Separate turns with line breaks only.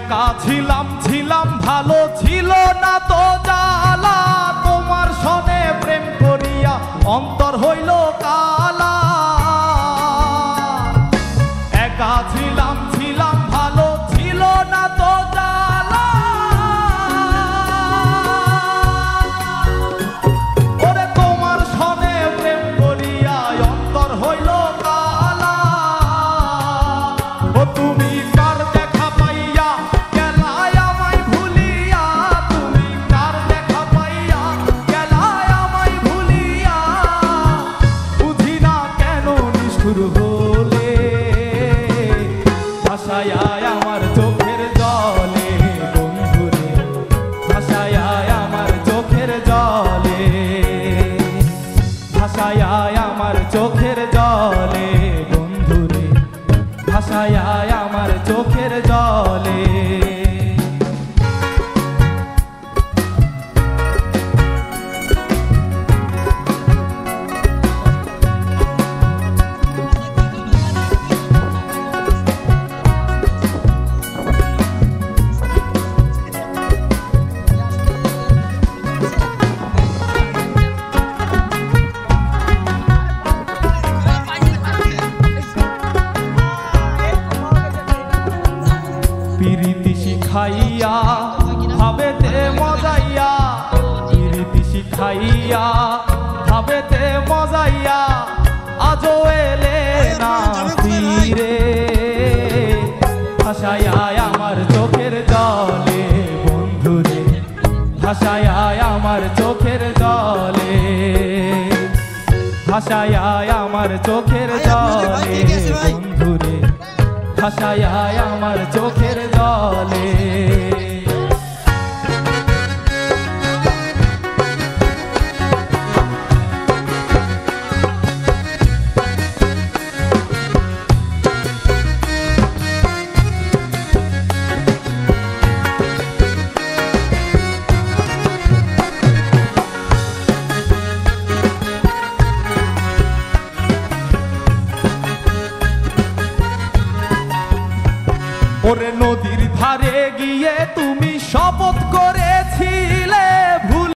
একা ছিলাম ছিলাম ভালো ছিল না তো জ্বালা, তোমার সনে প্রেম করিয়া অন্তর হইল কালা। একা ছিলাম ছিলাম ভালো ছিল না তো জ্বালা, ওরে তোমার সনে প্রেম করিয়া অন্তর হইল কালা। ও তুমি কার দেখা পাইয়া গেলায় আমায় ভুলিয়া, তুমি কার দেখা পাইয়া গেলায় আমায় ভুলিয়া, বুঝি না কেন নিষ্ঠুর হলে ভাষায় আমার চোখের জলে বন্ধুরে, ভাষায় আমার চোখের জলে, ভাষায় আমার চোখের জলে বন্ধুরে, ভাষায় আমার চোখের জলে। পিরিতি শিখাইয়া ভাবেতে মজাইয়া, পিরিতি শিখাইয়া ভাবেতে মজাইয়া, আজও এলে না ফিরে, ভাষায় আমার চোখের জলে বন্ধুরে, ভাষায় আমার চোখের জলে, ভাষায় আমার চোখের জলে বন্ধুরে, ভাষায় আমার চোখের জলে। ওরে নদীর ধারে গিয়ে তুমি